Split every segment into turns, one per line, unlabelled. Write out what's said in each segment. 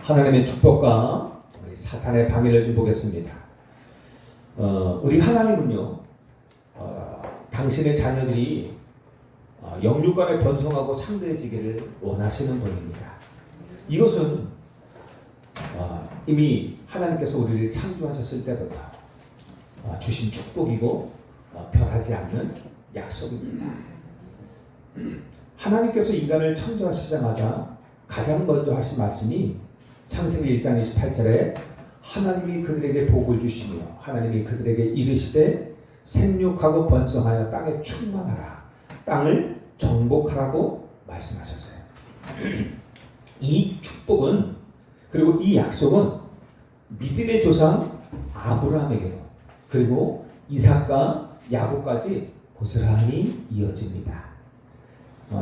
하나님의 축복과 우리 사탄의 방해를 좀 보겠습니다. 우리 하나님은요, 당신의 자녀들이 영육간에 번성하고 창대해지기를 원하시는 분입니다. 이것은 이미 하나님께서 우리를 창조하셨을 때부터 주신 축복이고 변하지 않는 약속입니다. 하나님께서 인간을 창조하시자마자 가장 먼저 하신 말씀이 창세기 1장 28절에 하나님이 그들에게 복을 주시며 하나님이 그들에게 이르시되 생육하고 번성하여 땅에 충만하라, 땅을 정복하라고 말씀하셨어요. 이 축복은, 그리고 이 약속은 믿음의 조상 아브라함에게로, 그리고 이삭과 야곱까지 고스란히 이어집니다.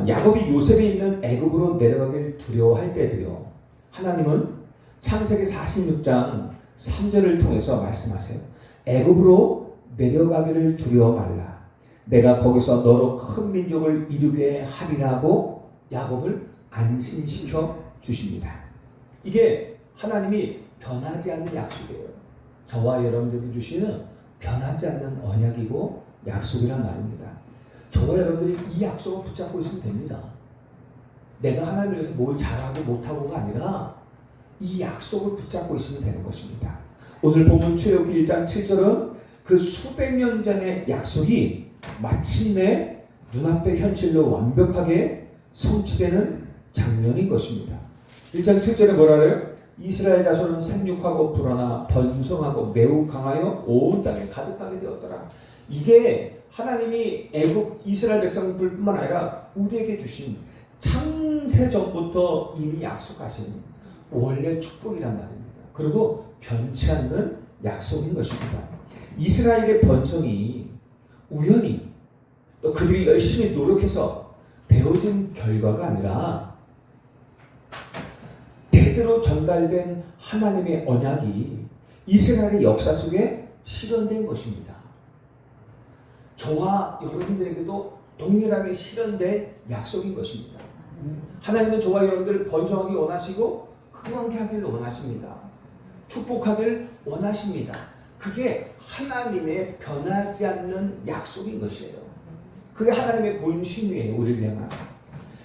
야곱이 요셉에 있는 애굽으로 내려가길 두려워할 때도요, 하나님은 창세기 46장 3절을 통해서 말씀하세요. 애굽으로 내려가기를 두려워 말라. 내가 거기서 너로 큰 민족을 이루게 하리라고 야곱을 안심시켜 주십니다. 이게 하나님이 변하지 않는 약속이에요. 저와 여러분들이 주시는 변하지 않는 언약이고 약속이란 말입니다. 저와 여러분들이 이 약속을 붙잡고 있으면 됩니다. 내가 하나님을 위해서 뭘 잘하고 못하고가 아니라 이 약속을 붙잡고 있으면 되는 것입니다. 오늘 본문 출애굽기 1장 7절은 그 수백 년 전의 약속이 마침내 눈앞의 현실로 완벽하게 성취되는 장면인 것입니다. 1장 7절에 뭐라 그래요? 이스라엘 자손은 생육하고 불어나 번성하고 매우 강하여 온 땅에 가득하게 되었더라. 이게 하나님이 애굽 이스라엘 백성들뿐만 아니라 우리에게 주신 창세전부터 이미 약속하신 원래 축복이란 말입니다. 그리고 변치 않는 약속인 것입니다. 이스라엘의 번성이 우연히 또 그들이 열심히 노력해서 되어진 결과가 아니라 대대로 전달된 하나님의 언약이 이스라엘의 역사 속에 실현된 것입니다. 저와 여러분들에게도 동일하게 실현된 약속인 것입니다. 하나님은 저와 여러분들을 번성하기 원하시고 흥왕케 하기를 원하십니다. 축복하기를 원하십니다. 그게 하나님의 변하지 않는 약속인 것이에요. 그게 하나님의 본심이에요. 우리를 향한.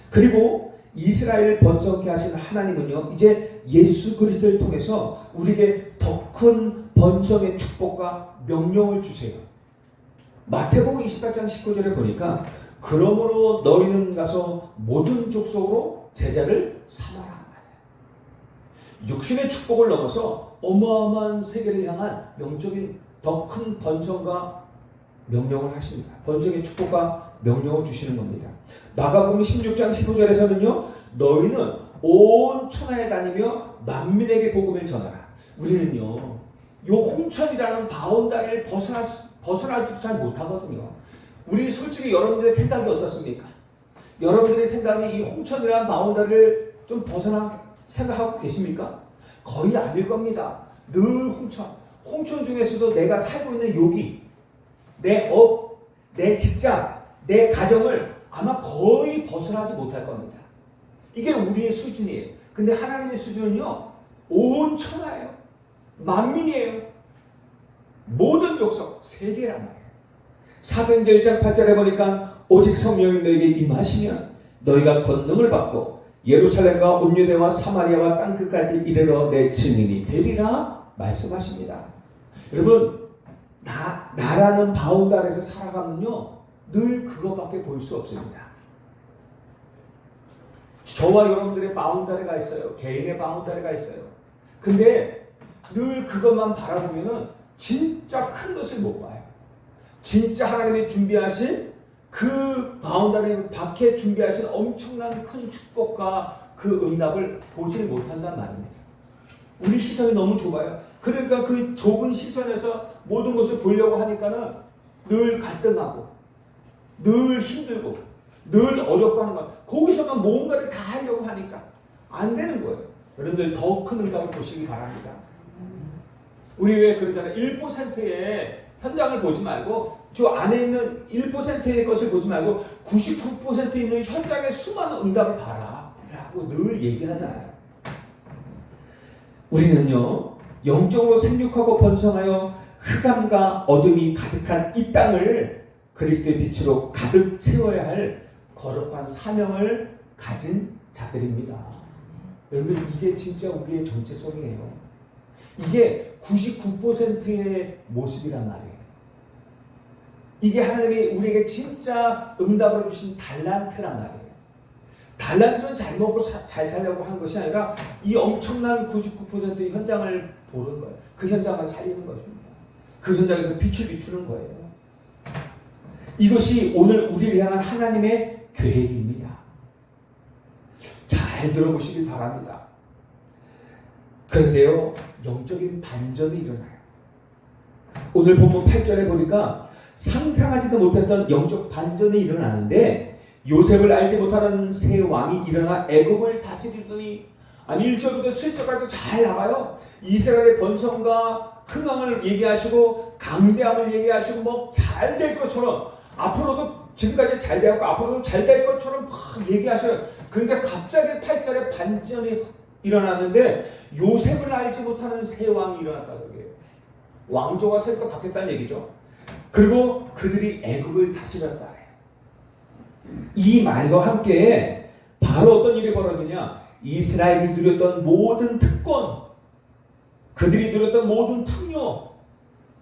그리고 이스라엘을 번성케 하신 하나님은요, 이제 예수 그리스도를 통해서 우리에게 더 큰 번성의 축복과 명령을 주세요. 마태복음 28장 19절에 보니까 그러므로 너희는 가서 모든 족속으로 제자를 삼아라. 육신의 축복을 넘어서 어마어마한 세계를 향한 영적인 더 큰 번성과 명령을 하십니다. 번성의 축복과 명령을 주시는 겁니다. 마가복음 16장 15절에서는요, 너희는 온 천하에 다니며 만민에게 복음을 전하라. 우리는요, 요 홍천이라는 바운다리를 벗어나지도 잘 못하거든요. 우리 솔직히 여러분들의 생각이 어떻습니까? 여러분들의 생각이 이 홍천이라는 바운다리를 좀 벗어나 생각하고 계십니까? 거의 아닐 겁니다. 늘 홍천 중에서도 내가 살고 있는 여기, 내 업, 내 직장, 내 가정을 아마 거의 벗어나지 못할 겁니다. 이게 우리의 수준이에요. 근데 하나님의 수준은요, 온 천하예요. 만민이에요. 모든 족속, 세계란 말이에요. 사도행전 1장 8절에 보니까 오직 성령이 너에게 임하시면 너희가 권능을 받고 예루살렘과 온 유대와 사마리아와 땅끝까지 이르러 내 증인이 되리라 말씀하십니다. 여러분, 나라는 바운다리에서 살아가면요, 늘 그것밖에 볼 수 없습니다. 저와 여러분들의 바운다리가 있어요. 개인의 바운다리가 있어요. 근데 늘 그것만 바라보면은 진짜 큰 것을 못 봐요. 진짜 하나님이 준비하신 그 바운다리 밖에 준비하신 엄청난 큰 축복과 그 응답을 보지를 못한단 말입니다. 우리 시선이 너무 좁아요. 그러니까 그 좁은 시선에서 모든 것을 보려고 하니까는 늘 갈등하고, 늘 힘들고, 늘 어렵고 하는 거예요. 거기서만 뭔가를 다 하려고 하니까 안 되는 거예요. 여러분들 더 큰 응답을 보시기 바랍니다. 우리 왜 그러잖아요. 1%의 현장을 보지 말고 저 안에 있는 1%의 것을 보지 말고 99% 있는 현장의 수많은 응답을 봐라 라고 늘 얘기하잖아요. 우리는요, 영적으로 생육하고 번성하여 흑암과 어둠이 가득한 이 땅을 그리스도의 빛으로 가득 채워야 할 거룩한 사명을 가진 자들입니다. 여러분, 이게 진짜 우리의 정체성이에요. 이게 99%의 모습이란 말이에요. 이게 하나님이 우리에게 진짜 응답을 주신 달란트란 말이에요. 달란트는 잘 먹고 잘 살려고 하는 것이 아니라 이 엄청난 99%의 현장을 보는 거예요. 그 현장을 살리는 것입니다. 그 현장에서 빛을 비추는 거예요. 이것이 오늘 우리를 향한 하나님의 계획입니다. 잘 들어보시길 바랍니다. 그런데요, 영적인 반전이 일어나요. 오늘 본문 8절에 보니까 상상하지도 못했던 영적 반전이 일어나는데, 요셉을 알지 못하는 새 왕이 일어나 애굽을 다스리더니, 아니 1절부터 7절까지 잘 나가요. 이스라엘의 번성과 흥황을 얘기하시고 강대함을 얘기하시고 뭐 잘 될 것처럼, 앞으로도 지금까지 잘 되었고 앞으로도 잘 될 것처럼 막 얘기하셔요. 그러니까 갑자기 8절에 반전이 일어났는데, 요셉을 알지 못하는 새 왕이 일어났다고 해요. 왕조가 새롭게 바뀌었다는 얘기죠. 그리고 그들이 애굽을 다스렸다. 이 말과 함께 바로 어떤 일이 벌어지냐, 이스라엘이 누렸던 모든 특권, 그들이 누렸던 모든 풍요,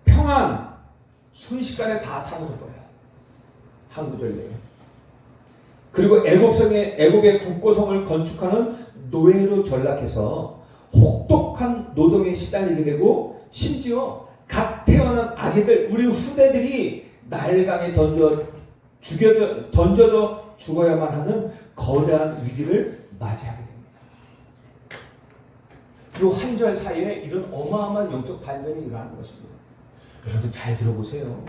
평안, 순식간에 다 사라져버려요. 한 구절 내에. 그리고 애굽의 국고성을 건축하는 노예로 전락해서 혹독한 노동에 시달리게 되고, 심지어 각 태어난 아기들, 우리 후대들이 나일강에 던져져 죽어야만 하는 거대한 위기를 맞이하게 됩니다. 이 한 절 사이에 이런 어마어마한 영적 반전이 일어나는 것입니다. 여러분 잘 들어보세요.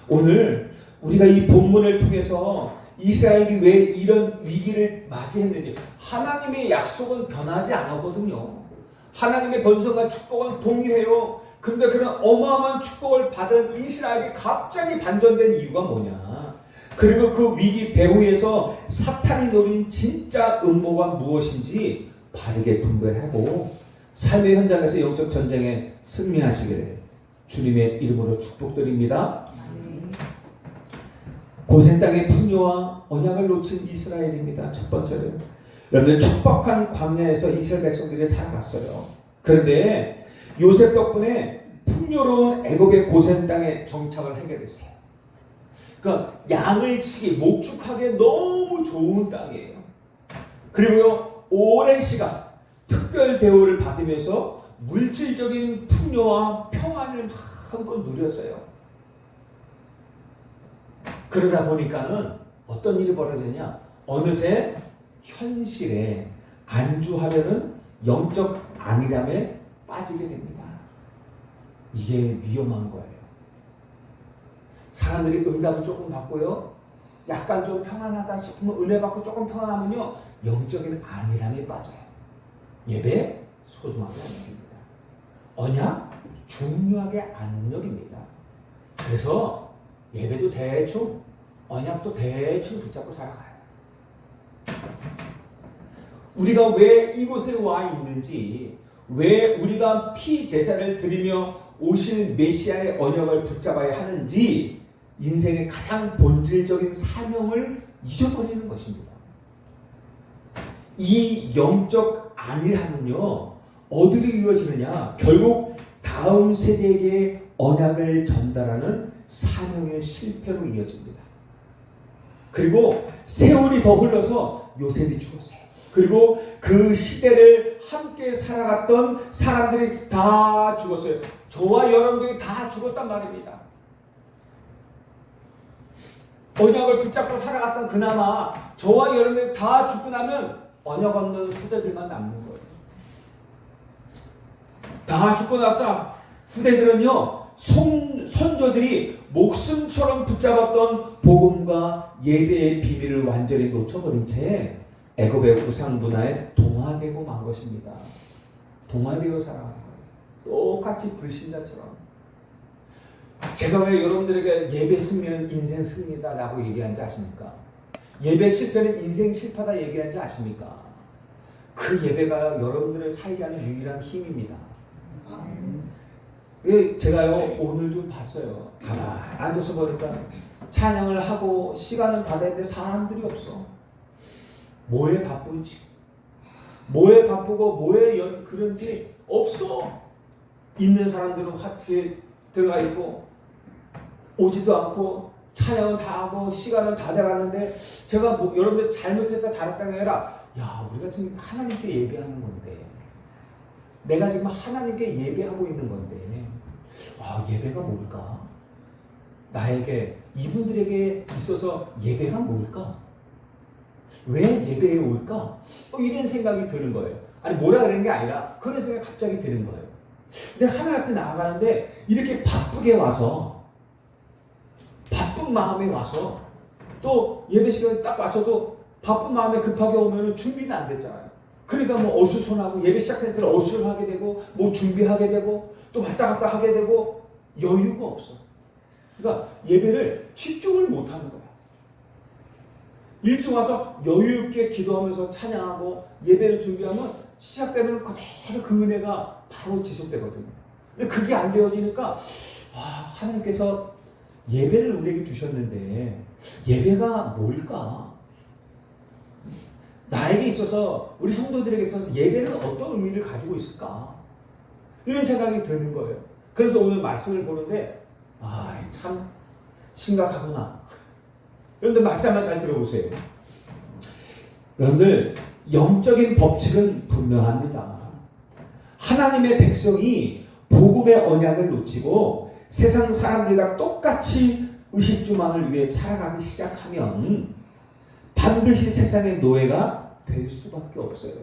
오늘 우리가 이 본문을 통해서 이스라엘이 왜 이런 위기를 맞이했는지, 하나님의 약속은 변하지 않았거든요. 하나님의 번성과 축복은 동일해요. 그런데 그런 어마어마한 축복을 받은 이스라엘이 갑자기 반전된 이유가 뭐냐? 그리고 그 위기 배후에서 사탄이 노린 진짜 음모가 무엇인지 바르게 분별하고 삶의 현장에서 영적 전쟁에 승리하시기를 주님의 이름으로 축복드립니다. 고센 땅의 풍요와 언약을 놓친 이스라엘입니다. 첫 번째는 여러분, 척박한 광야에서 이스라엘 백성들이 살아갔어요. 그런데 요셉 덕분에 풍요로운 애굽의 고센 땅에 정착을 하게 됐어요. 그러니까 양을 치기, 목축하기 너무 좋은 땅이에요. 그리고요, 오랜 시간 특별 대우를 받으면서 물질적인 풍요와 평안을 마음껏 누렸어요. 그러다 보니까는 어떤 일이 벌어졌냐? 어느새 현실에 안주하려는 영적 안일함에 빠지게 됩니다. 이게 위험한 거예요. 사람들이 응답을 조금 받고요, 약간 좀 평안하다 싶으면, 은혜 받고 조금 평안하면요, 영적인 안일함에 빠져요. 예배 소중하게 안 여깁니다. 언약 중요하게 안 여깁니다. 그래서 예배도 대충, 언약도 대충 붙잡고 살아가요. 우리가 왜 이곳에 와 있는지, 왜 우리가 피제사를 드리며 오실 메시아의 언약을 붙잡아야 하는지, 인생의 가장 본질적인 사명을 잊어버리는 것입니다. 이 영적 안일함은요, 어디로 이루어지느냐? 결국 다음 세대에게 언약을 전달하는 사명의 실패로 이어집니다. 그리고 세월이 더 흘러서 요셉이 죽었어요. 그리고 그 시대를 함께 살아갔던 사람들이 다 죽었어요. 저와 여러분들이 다 죽었단 말입니다. 언약을 붙잡고 살아갔던 그나마 저와 여러분들이 다 죽고 나면 언약 없는 후대들만 남는 거예요. 다 죽고 나서 후대들은요, 선조들이 목숨처럼 붙잡았던 복음과 예배의 비밀을 완전히 놓쳐버린 채 애굽의 우상 문화에 동화되고 만 것입니다. 동화되어 살아가는 거예요. 똑같이 불신자처럼. 제가 왜 여러분들에게 예배 승리는 인생 승리다라고 얘기하는지 아십니까? 예배 실패는 인생 실패다 얘기하는지 아십니까? 그 예배가 여러분들을 살게 하는 유일한 힘입니다. 예, 제가요 오늘 좀 봤어요. 가만히 앉아서 보니까 찬양을 하고 시간을 다 됐는데 사람들이 없어. 뭐에 바쁜지, 뭐에 바쁘고 뭐에 그런지 없어. 있는 사람들은 화투에 들어가 있고 오지도 않고 찬양은 다 하고 시간은 다 돼가는데 제가 뭐 여러분들 잘못했다 잘했다 아니라 야 우리가 지금 하나님께 예배하는 건데 내가 지금 하나님께 예배하고 있는 건데 아 예배가 뭘까? 나에게 이분들에게 있어서 예배가 뭘까? 왜 예배에 올까? 이런 생각이 드는 거예요. 아니 뭐라 그러는 게 아니라 그런 생각이 갑자기 드는 거예요. 근데 하나님 앞에 나아가는데 이렇게 바쁘게 와서 바쁜 마음에 와서 또 예배 시간에 딱 와서도 바쁜 마음에 급하게 오면 준비는 안 됐잖아요. 그러니까 뭐 어수선하고 예배 시작할 때는 어수선을 하게 되고 뭐 준비하게 되고 또 왔다 갔다 하게 되고 여유가 없어. 그러니까 예배를 집중을 못하는 거야. 일찍 와서 여유 있게 기도하면서 찬양하고 예배를 준비하면 시작되면 그대로 그 은혜가 바로 지속되거든요. 근데 그게 안 되어지니까 하나님께서 예배를 우리에게 주셨는데 예배가 뭘까? 나에게 있어서 우리 성도들에게 있어서 예배는 어떤 의미를 가지고 있을까? 이런 생각이 드는 거예요. 그래서 오늘 말씀을 보는데 참 심각하구나. 여러분들 말씀 한번 잘 들어보세요. 여러분들 영적인 법칙은 분명합니다. 하나님의 백성이 복음의 언약을 놓치고 세상 사람들과 똑같이 의식주만을 위해 살아가기 시작하면 반드시 세상의 노예가 될 수밖에 없어요.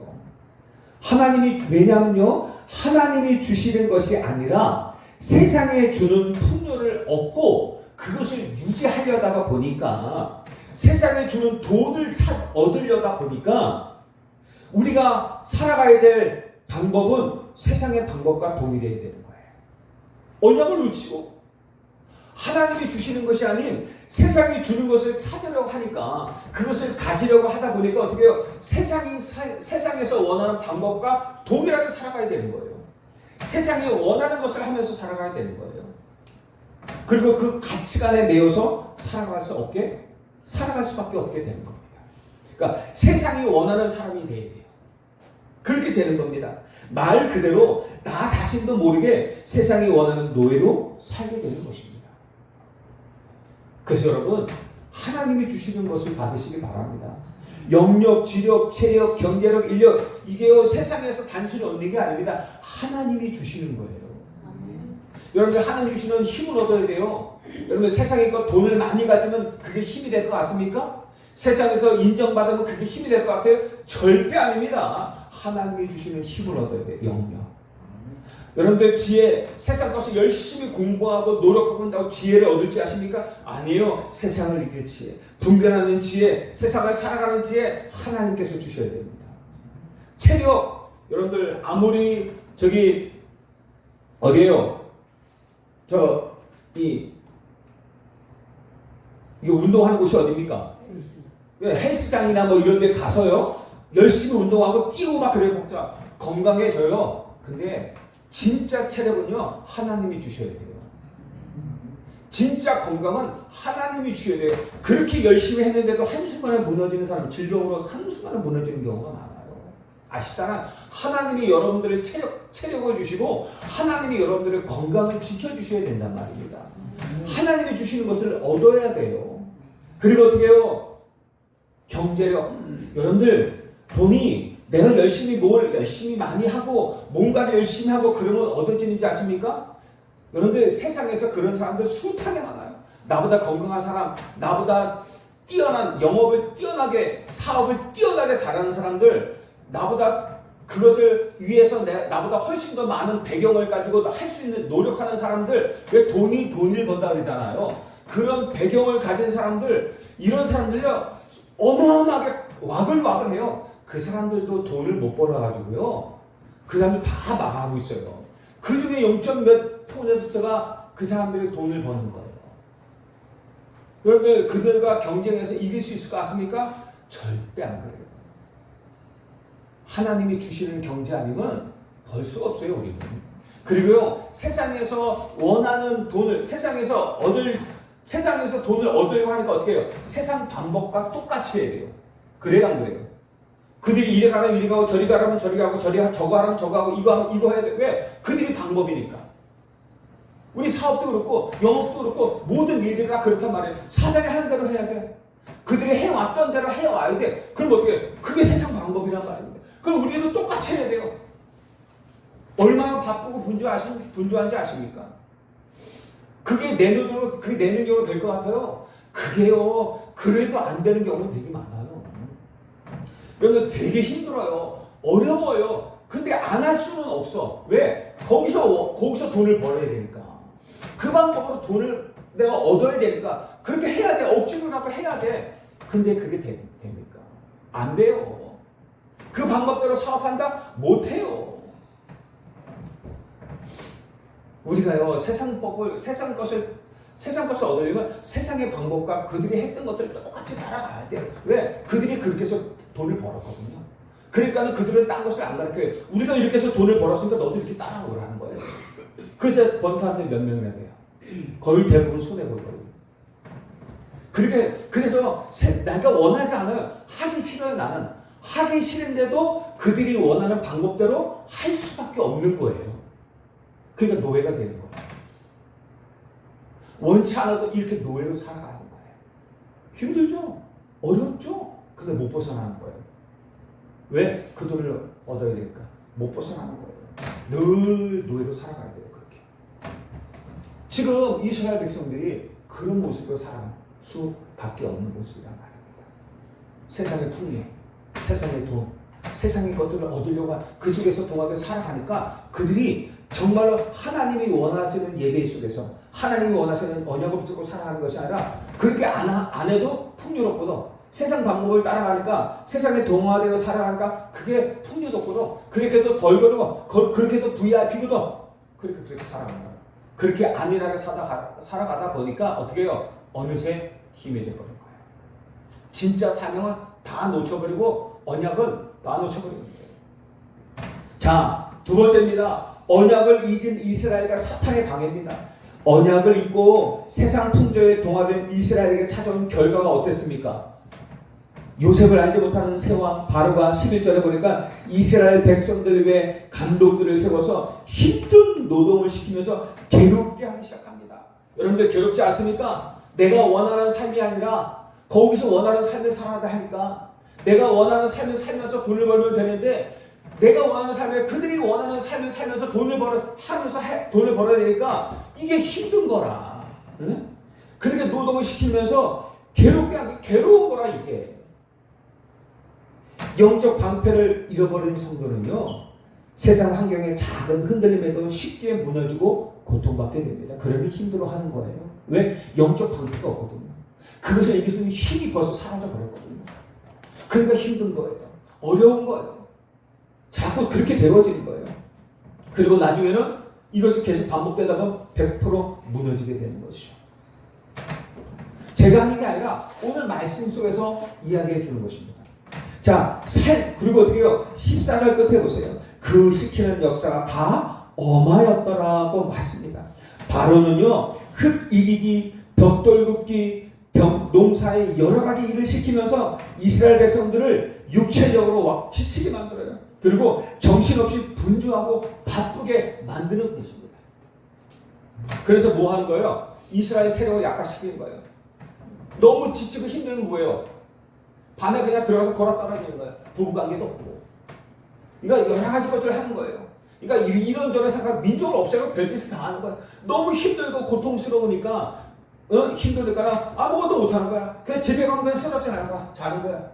왜냐하면요, 하나님이 주시는 것이 아니라 세상에 주는 풍요를 얻고 그것을 유지하려다가 보니까 세상에 주는 돈을 얻으려다 보니까 우리가 살아가야 될 방법은 세상의 방법과 동일해야 되는 거예요. 언약을 놓치고 하나님이 주시는 것이 아닌 세상이 주는 것을 찾으려고 하니까 그것을 가지려고 하다 보니까 어떻게 해요? 세상에서 원하는 방법과 동일하게 살아가야 되는 거예요. 세상이 원하는 것을 하면서 살아가야 되는 거예요. 그리고 그 가치관에 매여서 살아갈 수밖에 없게 되는 겁니다. 그러니까 세상이 원하는 사람이 돼야 돼요. 그렇게 되는 겁니다. 말 그대로 나 자신도 모르게 세상이 원하는 노예로 살게 되는 것입니다. 그래서 여러분 하나님이 주시는 것을 받으시기 바랍니다. 영력, 지력, 체력, 경제력, 인력 이게요 세상에서 단순히 얻는 게 아닙니다. 하나님이 주시는 거예요. 여러분들 하나님 주시는 힘을 얻어야 돼요. 여러분 세상에 돈을 많이 가지면 그게 힘이 될 것 같습니까? 세상에서 인정받으면 그게 힘이 될 것 같아요? 절대 아닙니다. 하나님이 주시는 힘을 얻어야 돼요. 영력. 여러분들 지혜, 세상 것을 열심히 공부하고 노력하고 한다고 지혜를 얻을지 아십니까? 아니에요. 세상을 이길 지혜, 분별하는 지혜, 세상을 살아가는 지혜 하나님께서 주셔야 됩니다. 체력, 여러분들 아무리 어디에요? 이거 운동하는 곳이 어디입니까? 헬스장이나 뭐 이런 데 가서요 열심히 운동하고 뛰고 막 그래요. 진짜 건강해져요. 근데 진짜 체력은요 하나님이 주셔야 돼요. 진짜 건강은 하나님이 주셔야 돼요. 그렇게 열심히 했는데도 한순간에 무너지는 사람, 질병으로 한순간에 무너지는 경우가 많아요. 아시잖아요. 하나님이 여러분들의 체력을 주시고 하나님이 여러분들의 건강을 지켜주셔야 된단 말입니다. 하나님이 주시는 것을 얻어야 돼요. 그리고 어떻게 해요? 경제력. 여러분들 돈이 내가 열심히 많이 하고 뭔가를 열심히 하고 그러면 얻어지는지 아십니까? 여러분들 세상에서 그런 사람들 숱하게 많아요. 나보다 건강한 사람, 나보다 뛰어난 영업을 뛰어나게 사업을 뛰어나게 잘하는 사람들, 나보다 그것을 위해서 나보다 훨씬 더 많은 배경을 가지고 할 수 있는 노력하는 사람들, 왜 돈을 번다 그러잖아요. 그런 배경을 가진 사람들, 이런 사람들요 어마어마하게 와글와글 해요. 그 사람들도 돈을 못 벌어가지고요 그 사람들 다 망하고 있어요. 그 중에 0.몇 %가 그 사람들이 돈을 버는 거예요. 여러분들 그들과 경쟁해서 이길 수 있을 것 같습니까? 절대 안 그래요. 하나님이 주시는 경제 아니면 벌 수가 없어요, 우리는. 그리고요, 세상에서 원하는 돈을, 세상에서 돈을 얻으려고 하니까 어떻게 해요? 세상 방법과 똑같이 해야 돼요. 그래요, 안 그래요? 그들이 이래 가라면 이래 가고, 저리 가라면 저리 가고, 저거 하라면 저거 하고, 이거 하면 이거 해야 돼. 왜? 그들이 방법이니까. 우리 사업도 그렇고, 영업도 그렇고, 모든 일들이 다 그렇단 말이에요. 사장이 하는 대로 해야 돼. 그들이 해왔던 대로 해와야 돼. 그럼 어떻게 해? 그게 세상 방법이란 말입니다. 그럼 우리는 똑같이 해야 돼요. 얼마나 바쁘고 분주한지 아십니까? 그게 내 능력으로 될 것 같아요. 그게요, 그래도 안 되는 경우는 되게 많아요. 여러분 되게 힘들어요. 어려워요. 근데 안 할 수는 없어. 왜? 거기서 돈을 벌어야 되니까. 그 방법으로 돈을 내가 얻어야 되니까. 그렇게 해야 돼. 억지로라도 해야 돼. 근데 그게 됩니까? 안 돼요. 그 방법대로 사업한다? 못 해요. 우리가요, 세상 것을 얻으려면 세상의 방법과 그들이 했던 것들을 똑같이 따라가야 돼요. 왜? 그들이 그렇게 해서 돈을 벌었거든요. 그러니까 그들은 딴 것을 안 가르쳐요. 우리가 이렇게 해서 돈을 벌었으니까 너도 이렇게 따라오라는 거예요. 그래서 번 사람들이 몇 명이나 돼요? 거의 대부분 손해볼 거예요. 그래서 내가 원하지 않아요. 하기 싫어요, 나는. 하기 싫은데도 그들이 원하는 방법대로 할 수밖에 없는 거예요. 그러니까 노예가 되는 거예요. 원치 않아도 이렇게 노예로 살아가는 거예요. 힘들죠? 어렵죠? 근데 못 벗어나는 거예요. 왜? 그 돈을 얻어야 되니까. 못 벗어나는 거예요. 늘 노예로 살아가야 돼요. 그렇게. 지금 이스라엘 백성들이 그런 모습으로 살아갈 수밖에 없는 모습이란 말입니다. 세상의 풍요, 세상의 돈, 세상의 것들을 얻으려고 그 속에서 동화를 살아가니까 그들이 정말로 하나님이 원하시는 예배 속에서 하나님이 원하시는 언약을 붙들고 살아가는 것이 아니라 그렇게 안 해도 풍요롭고도 세상 방법을 따라가니까 세상에 동화되어 살아가니까 그게 풍요롭고도 그렇게도 벌고도 그렇게도 VIP고도 그렇게 살아가는 거예요. 그렇게 안일하게 살아가다 보니까 어떻게 해요? 어느새 힘해져 버린 거예요. 진짜 사명은 다 놓쳐버리고 언약은 다 놓쳐버리는 거예요. 자, 두 번째입니다. 언약을 잊은 이스라엘과 사탄의 방해입니다. 언약을 잊고 세상 풍조에 동화된 이스라엘에게 찾아온 결과가 어땠습니까? 요셉을 알지 못하는 세왕 바로가 11절에 보니까 이스라엘 백성들 위해 감독들을 세워서 힘든 노동을 시키면서 괴롭게 하기 시작합니다. 여러분들 괴롭지 않습니까? 내가 원하는 삶이 아니라 거기서 원하는 삶을 살아야 하니까 내가 원하는 삶을 살면서 돈을 벌면 되는데 내가 원하는 삶을 그들이 원하는 삶을 살면서 돈을 벌어야 되니까 이게 힘든 거라. 응? 그렇게 노동을 시키면서 괴로운 거라 이게. 영적 방패를 잃어버린 성도는요, 세상 환경의 작은 흔들림에도 쉽게 무너지고 고통받게 됩니다. 그러니 힘들어하는 거예요. 왜? 영적 방패가 없거든요. 그것을 이길 수 있는 힘이 벌써 사라져버렸거든요. 그러니까 힘든 거예요. 어려운 거예요. 자꾸 그렇게 되어지는 거예요. 그리고 나중에는 이것이 계속 반복되다 보면 100% 무너지게 되는 것이죠. 제가 하는 게 아니라 오늘 말씀 속에서 이야기해 주는 것입니다. 자, 그리고 어떻게 해요? 14절 끝에 보세요. 그 시키는 역사가 다 엄하였더라고 맞습니다. 바로는요, 흙 이기기, 벽돌 굽기, 농사의 여러 가지 일을 시키면서 이스라엘 백성들을 육체적으로 지치게 만들어요. 그리고 정신없이 분주하고 바쁘게 만드는 것입니다. 그래서 뭐 하는 거예요? 이스라엘 세력을 약화시키는 거예요. 너무 지치고 힘들면 뭐예요? 밤에 그냥 들어가서 걸어 떨어지는 거예요. 부부관계도 없고. 그러니까 여러 가지 것들을 하는 거예요. 그러니까 이런저런 생각, 민족을 없애고 별짓을 다 하는 거예요. 너무 힘들고 고통스러우니까, 힘드니까 아무것도 못 하는 거야. 그냥 집에 가면 그냥 쓰러져 나가 자는 거야.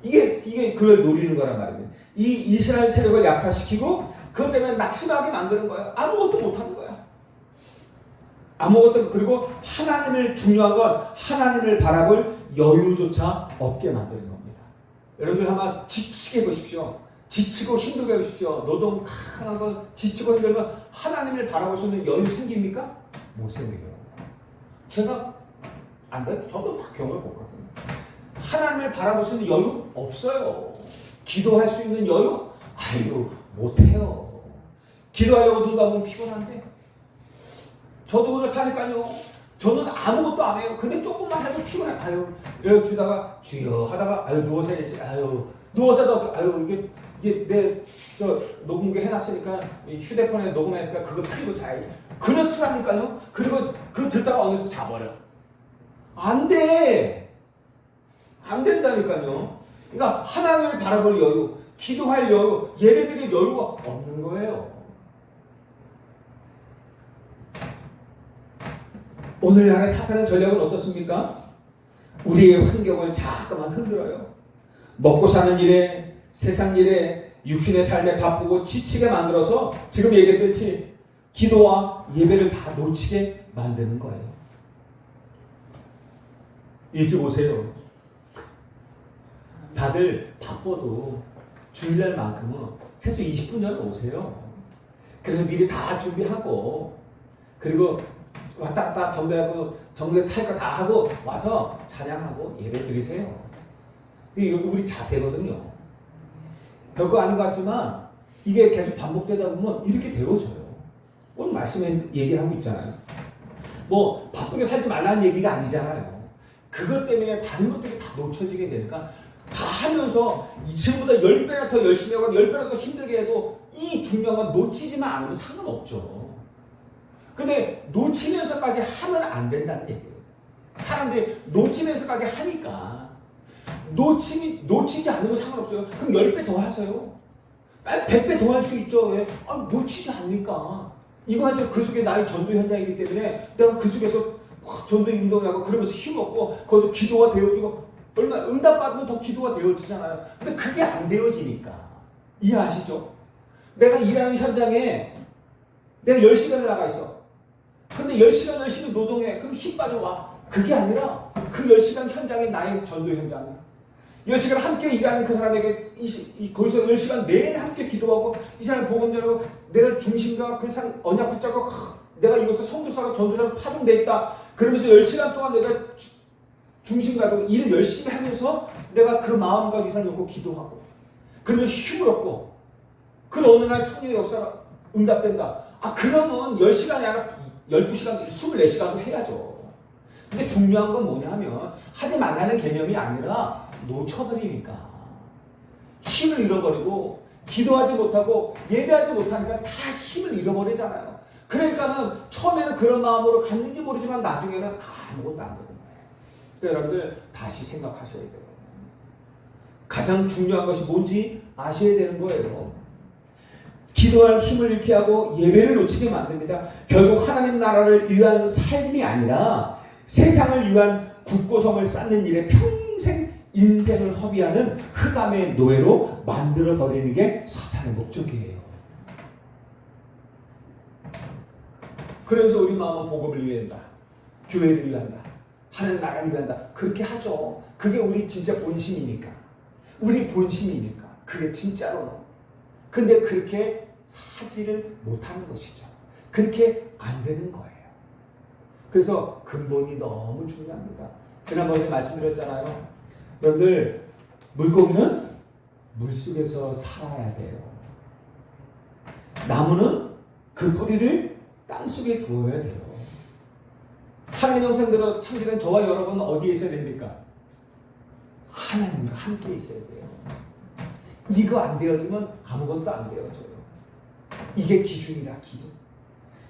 이게 그걸 노리는 거란 말이에요. 이 이스라엘 세력을 약화시키고 그것 때문에 낙심하게 만드는 거예요. 아무것도 못 하는 거야. 그리고 중요한 건 하나님을 바라볼 여유조차 없게 만드는 겁니다. 여러분들 한번 지치게 보십시오. 지치고 힘들게 보십시오. 노동 강하고 지치고 힘들면 하나님을 바라볼 수 있는 여유 생깁니까? 못 생겨요. 제가 안 돼요. 저도 다 경험을 못 하거든요. 하나님을 바라볼 수 있는 여유 없어요. 기도할 수 있는 여유? 아유, 못해요. 기도하려고 누가 보면 피곤한데. 저도 그렇다니까요. 저는 아무것도 안 해요. 근데 조금만 해도 피곤해. 아유, 이렇게 주다가 주여 하다가 아유 누워서 해야지. 아유 누워서도 아유 이게 저 녹음기 해놨으니까 휴대폰에 녹음하니까 그거 틀고 자야지. 그렇더라니까요. 그리고 그거 듣다가 어느새 자버려. 안 돼. 안 된다니까요. 그러니까 하나님을 바라볼 여유, 기도할 여유, 예배드릴 여유가 없는 거예요. 오늘날의 사탄의 전략은 어떻습니까? 우리의 환경을 자꾸만 흔들어요. 먹고 사는 일에, 세상 일에, 육신의 삶에 바쁘고 지치게 만들어서 지금 얘기했듯이 기도와 예배를 다 놓치게 만드는 거예요. 일찍 오세요. 다들 바빠도 주일날만큼은 최소 20분 전에 오세요. 그래서 미리 다 준비하고 그리고 왔다 갔다 정비하고 정비 탈 거 다 하고 와서 찬양하고 예배 드리세요. 이게 우리 자세거든요. 별거 아닌 것 같지만 이게 계속 반복되다 보면 이렇게 배워져요. 오늘 말씀에 얘기하고 있잖아요. 뭐 바쁘게 살지 말라는 얘기가 아니잖아요. 그것 때문에 다른 것들이 다 놓쳐지게 되니까 다 하면서 지금보다 10배나 더 열심히 하고 10배나 더 힘들게 해도 이 중요한 건 놓치지만 않으면 상관없죠. 근데 놓치면서까지 하면 안 된다는 얘기예요. 사람들이 놓치면서까지 하니까 놓치지 않으면 상관없어요. 그럼 10배 더 하세요. 100배 더 할 수 있죠. 왜? 놓치지 않으니까. 이거 하면 그 속에 나의 전도 현장이기 때문에 내가 그 속에서 전도 운동을 하고 그러면서 힘없고 거기서 기도가 되어지고 얼마 응답받으면 더 기도가 되어지잖아요. 근데 그게 안 되어지니까. 이해하시죠? 내가 일하는 현장에 내가 10시간을 나가 있어. 근데 10시간 열심히 노동해. 그럼 힘 빠져와. 그게 아니라 그 10시간 현장이 나의 전도 현장이야. 10시간 함께 일하는 그 사람에게 거기서 10시간 내내 함께 기도하고 이 사람 복음 전하고 내가 중심과 그 사람 언약 붙잡고 내가 이것을 선교사로 전도사로 파동돼 있다. 그러면서 10시간 동안 내가 중심 가지고 일을 열심히 하면서 내가 그 마음과 이 사람 놓고 기도하고 그러면 힘을 얻고 그런 어느 날 성령의 역사가 응답된다. 그러면 10시간이 아니라 12시간, 24시간도 해야죠. 근데 중요한 건 뭐냐면 하지 말라는 개념이 아니라 놓쳐버리니까 힘을 잃어버리고 기도하지 못하고 예배하지 못하니까 다 힘을 잃어버리잖아요. 그러니까는 처음에는 그런 마음으로 갔는지 모르지만 나중에는 아무것도 안 되는 거예요. 그러니까 여러분들 다시 생각하셔야 돼요. 가장 중요한 것이 뭔지 아셔야 되는 거예요. 기도할 힘을 잃게 하고 예배를 놓치게 만듭니다. 결국 하나님 나라를 위한 삶이 아니라 세상을 위한 국고성을 쌓는 일에 평생 인생을 허비하는 흑암의 노예로 만들어버리는 게 사탄의 목적이에요. 그래서 우리 마음은 복음을 위한다. 교회를 위한다. 하나님 나라를 위한다. 그렇게 하죠. 그게 우리 진짜 본심이니까. 우리 본심이니까. 그게 진짜로는. 근데 그렇게 하지를 못하는 것이죠. 그렇게 안 되는 거예요. 그래서 근본이 너무 중요합니다. 지난번에 말씀드렸잖아요. 여러분들 물고기는 물속에서 살아야 돼요. 나무는 그 뿌리를 땅속에 두어야 돼요. 하나님 형상대로 창조된 저와 여러분은 어디에 있어야 됩니까? 하나님과 함께 있어야 돼요. 이거 안 되어지면 아무것도 안 되어져요. 이게 기준이다, 기준.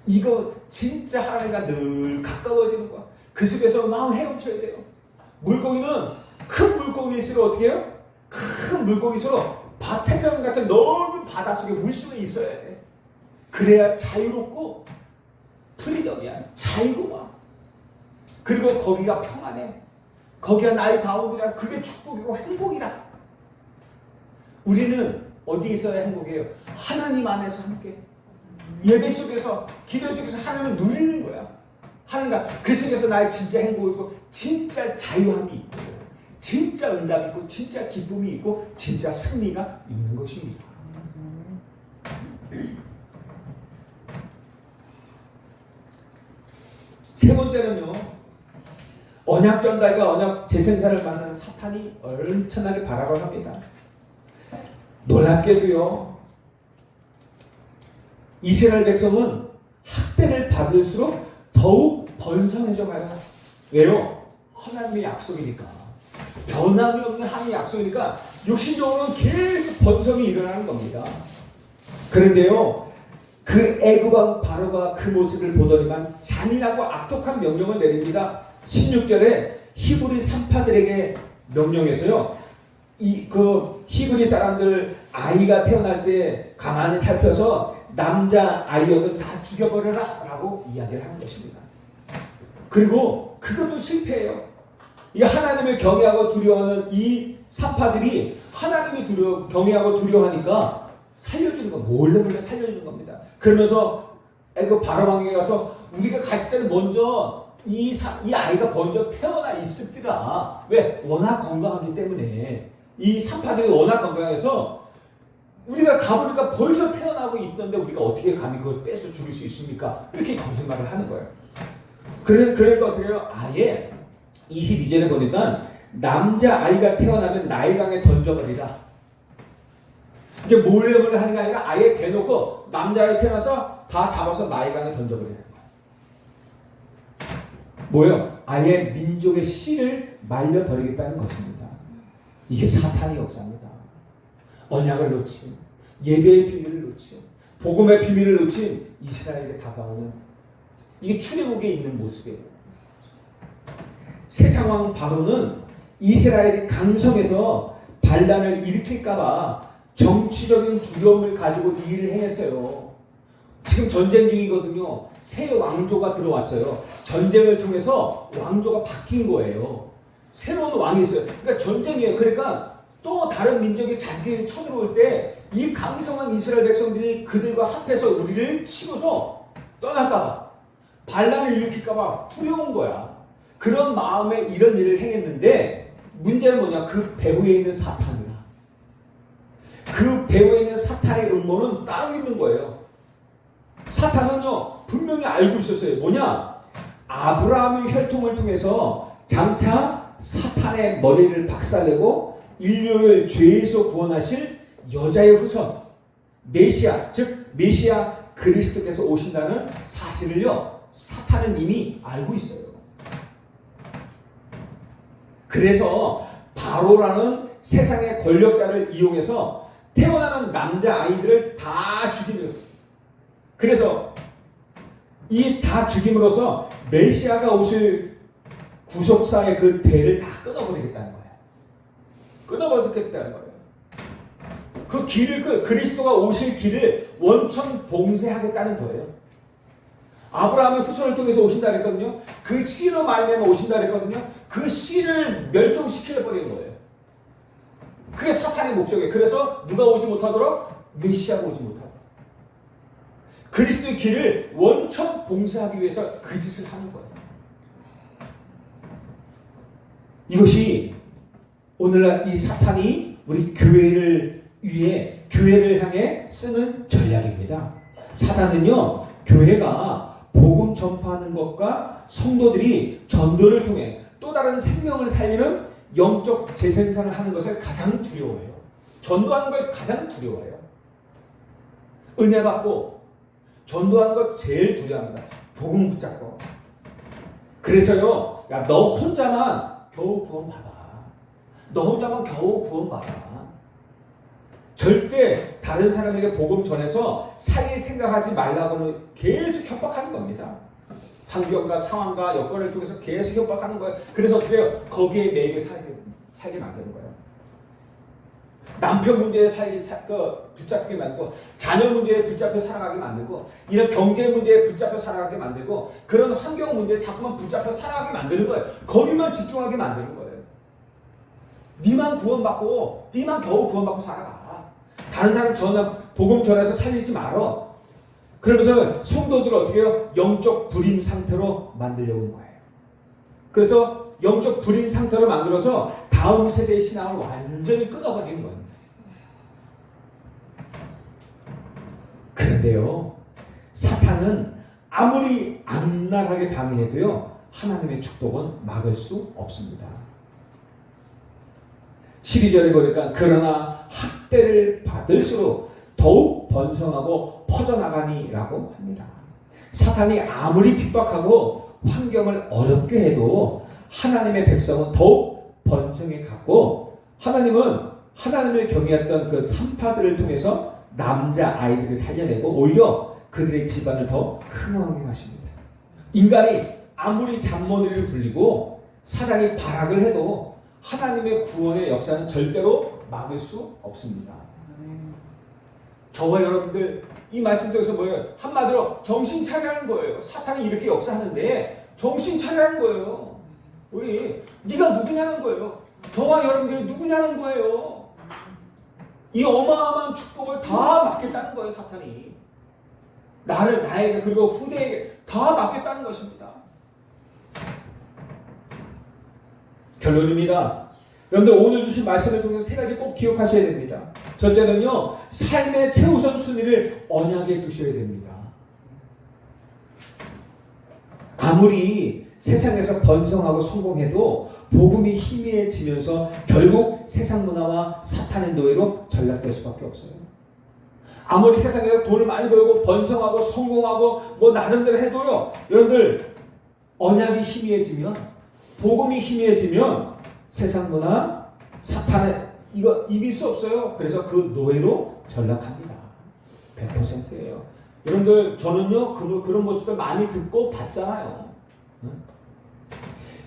이거 진짜 하나님과 늘 가까워지는 거야. 그 속에서 마음 헤엄쳐야 돼요. 물고기는 큰 물고기일수록 어떻게 해요? 큰 물고기일수록 태평양 같은 넓은 바닷속에 물속에 있어야 돼. 그래야 자유롭고 프리덤이야. 자유로워. 그리고 거기가 평안해. 거기가 나의 바움이라. 그게 축복이고 행복이라. 우리는 어디에 있어야 행복해요? 하나님 안에서 함께. 예배 속에서, 기도 속에서 하나님을 누리는 거야. 하나님과 그 속에서 나의 진짜 행복이고, 진짜 자유함이 있고, 진짜 응답이 있고, 진짜 기쁨이 있고, 진짜 승리가 있는 것입니다. 세 번째는요, 언약 전달과 언약 재생사를 받는 사탄이 엄청나게 발악을 합니다. 놀랍게도요, 이스라엘 백성은 학대를 받을수록 더욱 번성해져 가요. 왜요? 하나님의 약속이니까. 변함이 없는 하나님의 약속이니까 육신적으로는 계속 번성이 일어나는 겁니다. 그런데요, 그 애굽 왕 바로가 그 모습을 보더니만 잔인하고 악독한 명령을 내립니다. 16절에 히브리 산파들에게 명령해서요, 그 히브리 사람들 아이가 태어날 때 가만히 살펴서 남자 아이여도 다 죽여버려라 라고 이야기를 하는 것입니다. 그리고 그것도 실패해요. 이 하나님을 경외하고 두려워하는 이 산파들이 하나님이 경외하고 두려워하니까 살려주는 거, 몰래 살려주는 겁니다. 그러면서 애굽 바로 왕에게 가서 우리가 갔을 때는 먼저 이 아이가 먼저 태어나 있었더라. 왜? 워낙 건강하기 때문에. 이 산파들이 워낙 건강해서 우리가 가보니까 벌써 태어나고 있던데 우리가 어떻게 감히 그걸 뺏어 죽일 수 있습니까? 이렇게 거짓말을 하는 거예요. 그러니까 어떻게 해요? 아예 22절에 보니까 남자 아이가 태어나면 나일강에 던져버리라. 이게 몰래 하는 게 아니라 아예 대놓고 남자아이 태어나서 다 잡아서 나일강에 던져버리는 거예요. 뭐예요? 아예 민족의 씨를 말려버리겠다는 것입니다. 이게 사탄의 역사입니다. 언약을 놓친, 예배의 비밀을 놓친, 복음의 비밀을 놓친 이스라엘에 다가오는, 이게 출애굽에 있는 모습이에요. 세상 왕 바로는 이스라엘이 강성해서 반란을 일으킬까봐 정치적인 두려움을 가지고 이 일을 행했어요. 지금 전쟁 중이거든요. 새 왕조가 들어왔어요. 전쟁을 통해서 왕조가 바뀐 거예요. 새로운 왕이 있어요. 그러니까 전쟁이에요. 그러니까 또 다른 민족이 자기를 쳐들어올 때 이 강성한 이스라엘 백성들이 그들과 합해서 우리를 치고서 떠날까봐, 반란을 일으킬까봐 두려운 거야. 그런 마음에 이런 일을 행했는데 문제는 뭐냐? 그 배후에 있는 사탄이라. 그 배후에 있는 사탄의 음모는 따로 있는 거예요. 사탄은요, 분명히 알고 있었어요. 뭐냐? 아브라함의 혈통을 통해서 장차 사탄의 머리를 박살내고 인류를 죄에서 구원하실 여자의 후손, 메시아, 즉 메시아 그리스도께서 오신다는 사실을요, 사탄은 이미 알고 있어요. 그래서 바로라는 세상의 권력자를 이용해서 태어나는 남자 아이들을 다 죽이는, 그래서 이 다 죽임으로써 메시아가 오실 구속사의 그 대를 다 끊어버리겠다는 거예요. 끊어버리겠다는 거예요. 그 길을, 그리스도가 오실 길을 원천 봉쇄하겠다는 거예요. 아브라함의 후손을 통해서 오신다 그랬거든요. 그 씨로 말미암아 오신다 그랬거든요. 그 씨를 멸종시켜 버리는 거예요. 그게 사탄의 목적이에요. 그래서 누가 오지 못하도록? 메시아가 오지 못하도록. 그리스도의 길을 원천 봉쇄하기 위해서 그 짓을 하는 거예요. 이것이 오늘날 이 사탄이 우리 교회를 위해, 교회를 향해 쓰는 전략입니다. 사탄은요, 교회가 복음 전파하는 것과 성도들이 전도를 통해 또 다른 생명을 살리는 영적 재생산을 하는 것을 가장 두려워해요. 전도하는 걸 가장 두려워해요. 은혜 받고 전도하는 것 제일 두려워합니다. 복음 붙잡고. 그래서요, 야, 너 혼자만 겨우 구원받아. 너 혼자만 겨우 구원받아. 절대 다른 사람에게 복음 전해서 살릴 생각하지 말라고는 계속 협박하는 겁니다. 환경과 상황과 여건을 통해서 계속 협박하는 거예요. 그래서 어떻게 해요? 거기에 매이게 살게 만드는 거예요. 남편 문제에 붙잡게 만들고, 자녀 문제에 붙잡혀 살아가게 만들고, 이런 경제 문제에 붙잡혀 살아가게 만들고, 그런 환경 문제에 자꾸만 붙잡혀 살아가게 만드는 거예요. 거기만 집중하게 만드는 거예요. 니만 구원받고, 니만 겨우 구원받고 살아가. 다른 사람 복음 전해서 살리지 말어. 그러면서 성도들을 어떻게 해요? 영적 불임 상태로 만들려고 하는 거예요. 그래서 영적 불임 상태로 만들어서 다음 세대의 신앙을 완전히 끊어버리는 거예요. 그런데요, 사탄은 아무리 악랄하게 방해해도요, 하나님의 축복은 막을 수 없습니다. 12절에 보니까 그러나 학대를 받을수록 더욱 번성하고 퍼져나가니라고 합니다. 사탄이 아무리 핍박하고 환경을 어렵게 해도 하나님의 백성은 더욱 번성해 갔고, 하나님은 하나님을 경외했던 그 산파들을 통해서 남자 아이들을 살려내고 오히려 그들의 집안을 더 흥왕하게 하십니다. 인간이 아무리 잔머리를 굴리고 사단이 발악을 해도 하나님의 구원의 역사는 절대로 막을 수 없습니다. 저와 여러분들 이 말씀 속에서 뭐예요? 한마디로 정신 차리라는 거예요. 사탄이 이렇게 역사하는데 정신 차리라는 거예요. 우리 네가 누구냐는 거예요. 저와 여러분들이 누구냐는 거예요. 이 어마어마한 축복을 다 막겠다는 거예요. 사탄이 나에게 그리고 후대에게 다 막겠다는 것입니다. 결론입니다. 여러분들 오늘 주신 말씀을 통해서 세 가지 꼭 기억하셔야 됩니다. 첫째는요, 삶의 최우선 순위를 언약에 두셔야 됩니다. 아무리 세상에서 번성하고 성공해도 복음이 희미해지면서 결국 세상 문화와 사탄의 노예로 전락될 수밖에 없어요. 아무리 세상에서 돈을 많이 벌고 번성하고 성공하고 뭐 나름대로 해도요, 여러분들 언약이 희미해지면, 복음이 희미해지면 세상 문화, 사탄의 이거 이길 수 없어요. 그래서 그 노예로 전락합니다. 100%예요. 여러분들 저는요 그런 모습들 많이 듣고 봤잖아요.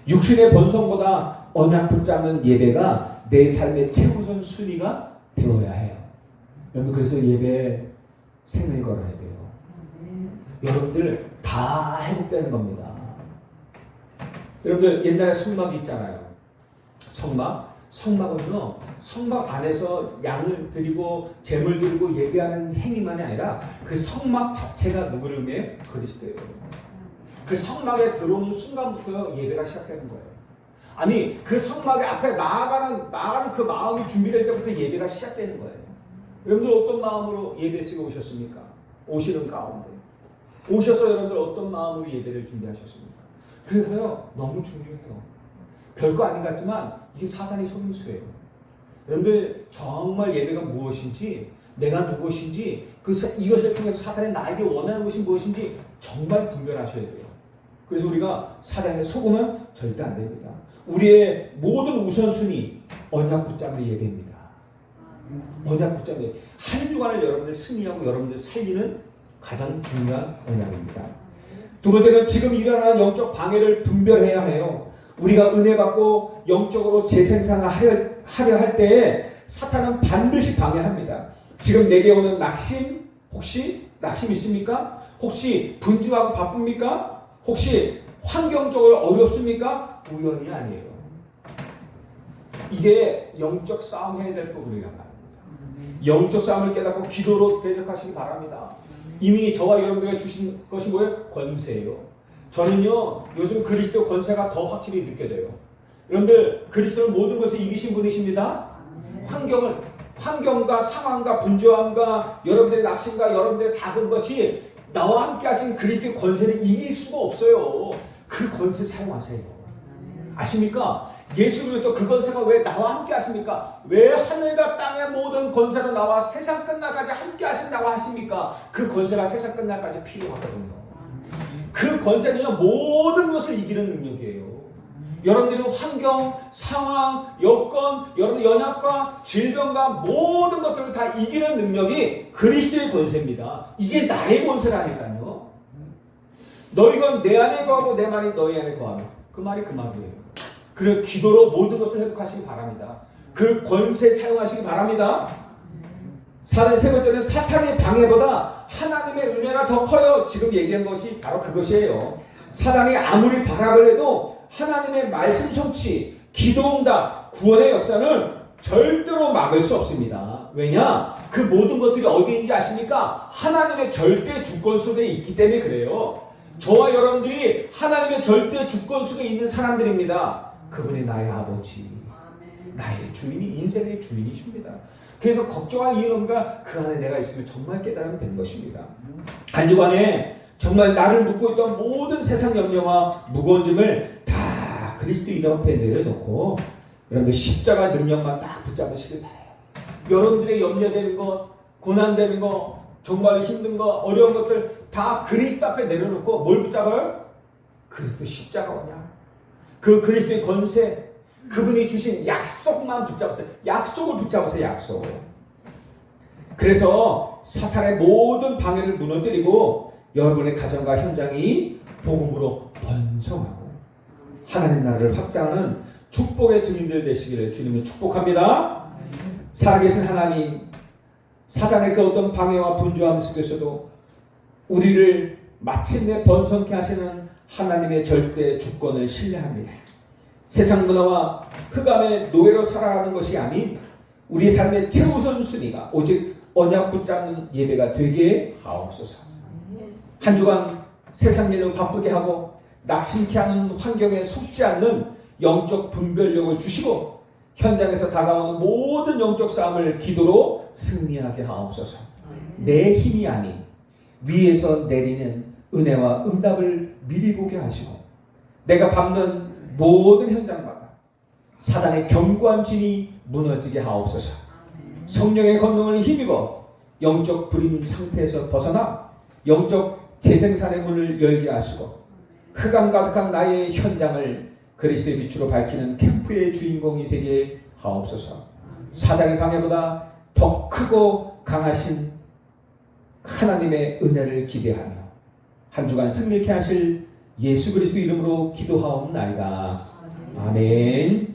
육신의 번성보다 언약 붙잡는 예배가 내 삶의 최우선 순위가 되어야 해요. 여러분 그래서 예배에 생을 걸어야 돼요. 여러분들 다 회복되는 겁니다. 여러분들 옛날에 성막이 있잖아요. 성막은요, 성막 안에서 양을 드리고 재물 드리고 예배하는 행위만이 아니라 그 성막 자체가 누구를 의미해요? 그리스도예요. 그 성막에 들어오는 순간부터 예배가 시작되는 거예요. 아니 그 성막의 앞에 나아가는 그 마음이 준비될 때부터 예배가 시작되는 거예요. 여러분들 어떤 마음으로 예배식에 오셨습니까? 오시는 가운데 오셔서 여러분들 어떤 마음으로 예배를 준비하셨습니까? 그래서요 너무 중요해요. 별거 아닌 것 같지만 이게 사단의 속임수예요. 여러분들 정말 예배가 무엇인지, 내가 누구신지, 이것을 통해서 사단이 나에게 원하는 것이 무엇인지 정말 분별하셔야 돼요. 그래서 우리가 사단에 속으면 절대 안 됩니다. 우리의 모든 우선순위 언약 붙잡는 예배입니다. 언약 붙잡는 한 주간을 여러분들 승리하고 여러분들 살리는 가장 중요한 언약입니다. 두 번째는 지금 일어나는 영적 방해를 분별해야 해요. 우리가 은혜 받고 영적으로 재생산을 하려 할 때에 사탄은 반드시 방해합니다. 지금 내게 오는 낙심, 혹시 낙심 있습니까? 혹시 분주하고 바쁩니까? 혹시 환경적으로 어렵습니까? 우연이 아니에요. 이게 영적 싸움 해야 될 부분이란 말입니다. 영적 싸움을 깨닫고 기도로 대적하시기 바랍니다. 이미 저와 여러분들에게 주신 것이 뭐예요? 권세예요. 저는요 요즘 그리스도 권세가 더 확실히 느껴져요. 여러분들 그리스도는 모든 것을 이기신 분이십니다. 환경과 상황과 분주함과 여러분들의 낙심과 여러분들의 작은 것이 나와 함께 하신 그리스도의 권세를 이길 수가 없어요. 그 권세 사용하세요. 아십니까? 예수 그리스도 그 권세가 왜 나와 함께 하십니까? 왜 하늘과 땅의 모든 권세로 나와 세상 끝날까지 함께 하신다고 하십니까? 그 권세가 세상 끝날까지 필요하거든요. 그 권세는요 모든 것을 이기는 능력이에요. 여러분들은 환경, 상황, 여건, 여러분의 연약과 질병과 모든 것들을 다 이기는 능력이 그리스도의 권세입니다. 이게 나의 권세라니까요. 너희가 내 안에 거하고 내 말이 너희 안에 거하며, 그 말이 그 말이에요. 그래서 기도로 모든 것을 회복하시기 바랍니다. 그 권세 사용하시기 바랍니다. 세 번째는 사탄의 방해보다 하나님의 은혜가 더 커요. 지금 얘기한 것이 바로 그것이에요. 사단이 아무리 발악을 해도 하나님의 말씀 성취, 기도응답, 구원의 역사는 절대로 막을 수 없습니다. 왜냐? 그 모든 것들이 어디에 있는지 아십니까? 하나님의 절대 주권 속에 있기 때문에 그래요. 저와 여러분들이 하나님의 절대 주권 속에 있는 사람들입니다. 그분이 나의 아버지, 나의 주인이, 인생의 주인이십니다. 그래서 걱정할 이유는 없는가? 그 안에 내가 있으면 정말 깨달으면 되는 것입니다. 한 주간에 정말 나를 묶고 있던 모든 세상 염려와 무거운 짐을 다 그리스도 이름 앞에 내려놓고 여러분들 십자가 능력만 딱 붙잡으시길 바라요. 여러분들의 염려되는 것, 고난되는 것, 정말 힘든 것, 어려운 것들 다 그리스도 앞에 내려놓고 뭘 붙잡아요? 그리스도 십자가냐, 그 그리스도의 권세, 그분이 주신 약속만 붙잡으세요. 약속을 붙잡으세요. 약속을. 그래서 사탄의 모든 방해를 무너뜨리고 여러분의 가정과 현장이 복음으로 번성하고 하나님 나라를 확장하는 축복의 증인들 되시기를 주님을 축복합니다. 살아계신 하나님, 사단의 그 어떤 방해와 분주함 속에서도 우리를 마침내 번성케 하시는 하나님의 절대 주권을 신뢰합니다. 세상 문화와 흑암의 노예로 살아가는 것이 아닌 우리 삶의 최우선 순위가 오직 언약 붙잡는 예배가 되게 하옵소서. 한 주간 세상 일로 바쁘게 하고 낙심케 하는 환경에 속지 않는 영적 분별력을 주시고 현장에서 다가오는 모든 영적 싸움을 기도로 승리하게 하옵소서. 내 힘이 아닌 위에서 내리는 은혜와 응답을 미리 보게 하시고 내가 밟는 모든 현장마다 사단의 견고한 진이 무너지게 하옵소서. 성령의 권능을 힘입어 영적 불임 상태에서 벗어나 영적 재생산의 문을 열게 하시고 흑암 가득한 나의 현장을 그리스도의 빛으로 밝히는 캠프의 주인공이 되게 하옵소서. 사단의 방해보다 더 크고 강하신 하나님의 은혜를 기대하며 한 주간 승리케 하실 예수 그리스도 이름으로 기도하옵나이다. 아멘.